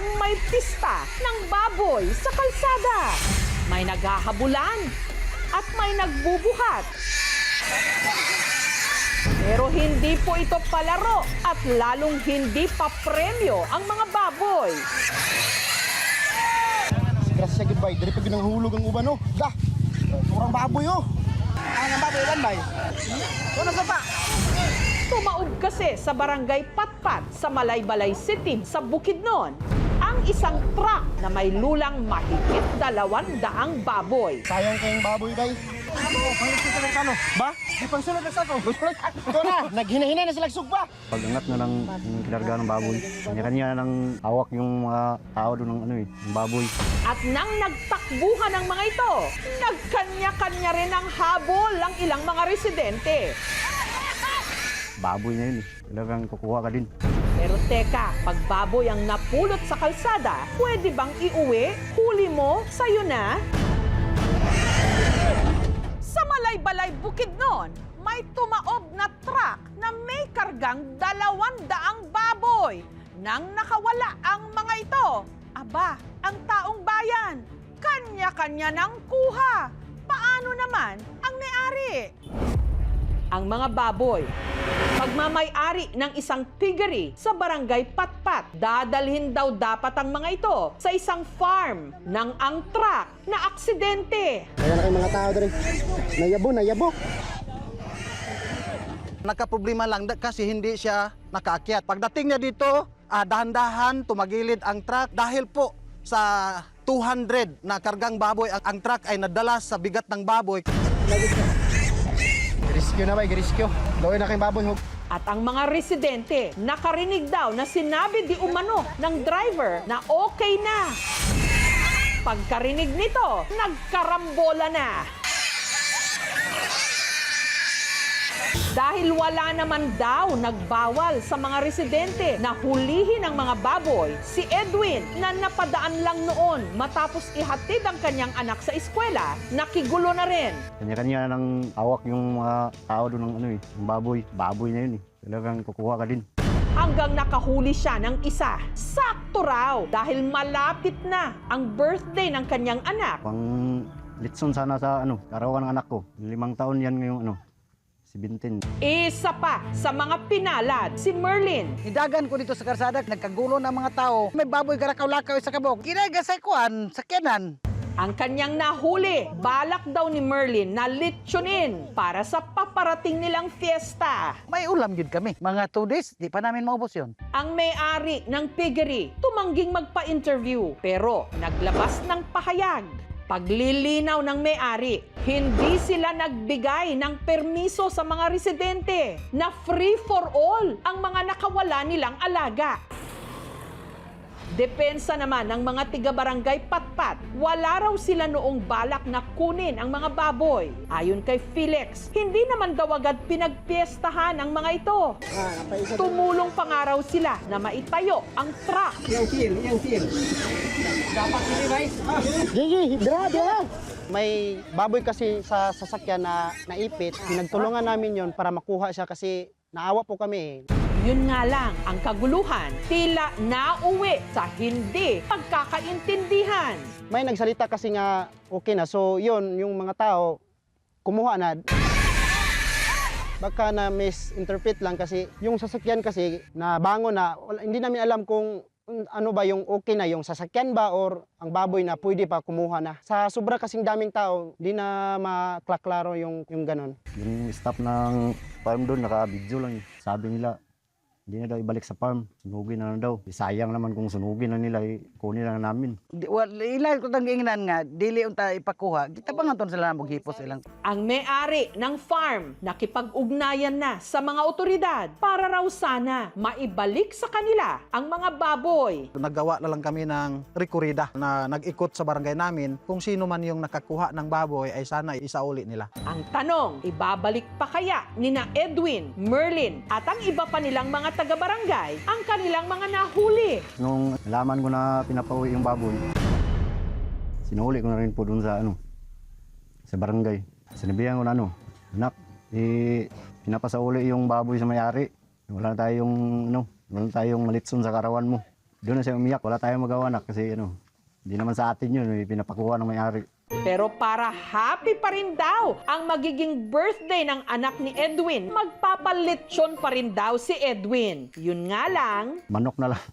talagang may pista ng baboy sa kalsada. May naghahabulan at may nagbubuhat. Pero hindi po ito palaro at lalong hindi pa premyo ang mga baboy. Grasya gid bay, diri pa gyud hulog ang uban no. Dah. Urang baboy oh. Ang baboy uban bay. Kuno sa pa. Tumaob kasi sa barangay Patpat sa Malaybalay City sa Bukidnon ang isang truck na may lulang mahigit 200 baboy. Sayang kayong baboy bay. Pangsunod ka no? Ba? Di pangsunod na sa to. Ito na, naghina-hina na sila sugba. Pag-angat na ng kinarga ng baboy, kanya-kanya ng hawak yung mga tao doon ng yung baboy. At nang nagtakbuhan ng mga ito, nagkanya-kanya rin ang habol ang ilang mga residente. Baboy na yun talagang kukuha ka din. Pero teka, pag baboy ang napulot sa kalsada, pwede bang iuwi? Huli mo, sa'yo na? Sa Malaybalay, Bukidnon, may tumaob na truck na may kargang 200 baboy. Nang nakawala ang mga ito, aba, ang taong bayan, kanya-kanya ng kuha. Paano naman ang may-ari? Ang mga baboy, pagmamay-ari ng isang piggery sa barangay Patpat. Dadalhin daw dapat ang mga ito sa isang farm nang ang truck na aksidente. Kaya na kayong mga tao diri. Nayabo. Nagkaproblema lang kasi hindi siya nakaakyat. Pagdating niya dito, dahan-dahan tumagilid ang truck dahil po sa 200 na kargang baboy, ang truck ay nadala sa bigat ng baboy. Rescue na bay, rescue. Gawin na kayong baboy hug. At ang mga residente, nakarinig daw na sinabi di umano ng driver na okay na. Pagkarinig nito, nagkarambola na. Dahil wala naman daw nagbawal sa mga residente na hulihin ang mga baboy, si Edwin na napadaan lang noon matapos ihatid ang kanyang anak sa eskwela, nakigulo na rin. Kanya-kanya ng hawak yung mga tao doon ng yung baboy. Baboy na yun talagang kukuha ka din. Hanggang nakahuli siya ng isa. Sakto raw dahil malapit na ang birthday ng kanyang anak. Pang litson sana sa karawan ng anak ko. 5 taon yan ngayong 17. Isa pa sa mga pinalad, si Merlin. Nidagan ko dito sa karsada, nagkagulo ng mga tao. May baboy karakaw-lakaw sa kabog. Kinagasaykuan sa kenan. Ang kanyang nahuli, balak daw ni Merlin na litsunin para sa paparating nilang fiesta. May ulam yun kami. Mga 2 days, di pa namin maubos yun. Ang may-ari ng piggery tumangging magpa-interview pero naglabas ng pahayag. Paglilinaw ng may-ari, hindi sila nagbigay ng permiso sa mga residente na free for all ang mga nakawala nilang alaga. Depensa naman ng mga tiga-barangay Patpat, wala raw sila noong balak na kunin ang mga baboy. Ayon kay Felix, hindi naman daw agad pinagpiestahan ang mga ito. Tumulong pa nga raw sila na maitayo ang truck. Dapat ini bay. Gigi, dira. May baboy kasi sa sasakyan na naipit. Pinagtulungan namin yon para makuha siya kasi naawa po kami. Yun nga lang, ang kaguluhan, tila nauwi sa hindi pagkakaintindihan. May nagsalita kasi nga okay na. So yun, yung mga tao kumuha na. Baka na misinterpret lang kasi yung sasakyan kasi na bangon na hindi namin alam kung ano ba yung okay na, yung sasakyan ba or ang baboy na pwede pa kumuha na. Sa sobra kasing daming tao, di na maklaklaro yung ganon. Yung staff ng farm doon, naka-video lang. Sabi nila, hindi na daw ibalik sa farm. Sunugin na daw. Sayang naman kung sunugin na nila, kunin na namin. Ilan ko tang inginan nga, dili unta ipakuha. Kita pa nga ton sila maghipos ilang. Ang may-ari ng farm nakipag-ugnayan na sa mga otoridad para raw sana maibalik sa kanila ang mga baboy. Naggawa na lang kami ng rekorida na nag-ikot sa barangay namin. Kung sino man yung nakakuha ng baboy ay sana isauli nila. Ang tanong, ibabalik pa kaya nina Edwin, Merlin at ang iba pa nilang mga taga-barangay ang kanilang mga nahuli? Nung nalaman ko na pinapauwi yung baboy, sinuli ko na rin po doon sa sa barangay. Sinabihan ko na anak, pinapasauli yung baboy sa may-ari. Wala tayong malitson sa karawan mo. Doon na siya umiyak, wala tayong magawa anak kasi hindi naman sa atin yun, pinapakuha ng may-ari. Pero para happy pa rin daw ang magiging birthday ng anak ni Edwin, magpapalitsyon pa rin daw si Edwin. Yun nga lang, Manok na lang.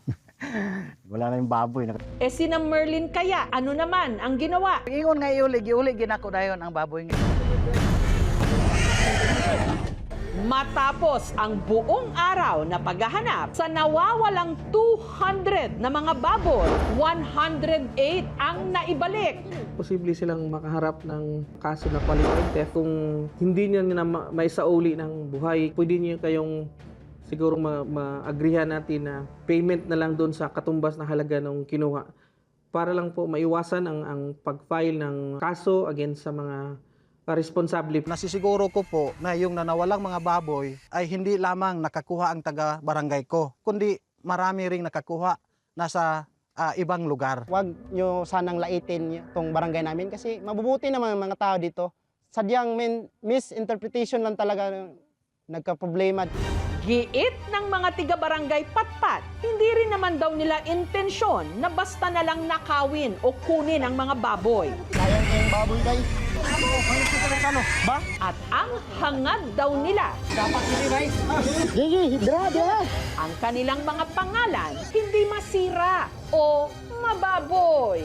Wala na yung baboy. sina Merlin kaya, ano naman ang ginawa? Ingon nga iulig ginako dayon ang baboy nga. Matapos ang buong araw na paghahanap sa nawawalang 200 na mga baboy, 108 ang naibalik. Posible silang makaharap ng kaso na qualified theft kung hindi niya na may sauli ng buhay. Pwede niyo kayong siguro ma-agreehan natin na payment na lang doon sa katumbas na halaga ng kinuha para lang po maiwasan ang pag-file ng kaso against sa mga responsable. Nasisiguro ko po na yung nanawalang mga baboy ay hindi lamang nakakuha ang taga-barangay ko, kundi marami ring nakakuha nasa ibang lugar. Huwag nyo sanang laitin itong barangay namin kasi mabubuti naman ang mga tao dito. Sadyang misinterpretation lang talaga nagka-problema. Giit ng mga tiga-barangay Patpat, hindi rin naman daw nila intensyon na basta na lang nakawin o kunin ang mga baboy. Sayang yung baboy guys. Ba? At ang hangad daw nila, Dapat hindi guys. Gigi, dra. ang kanilang mga pangalan hindi masira o mababoy.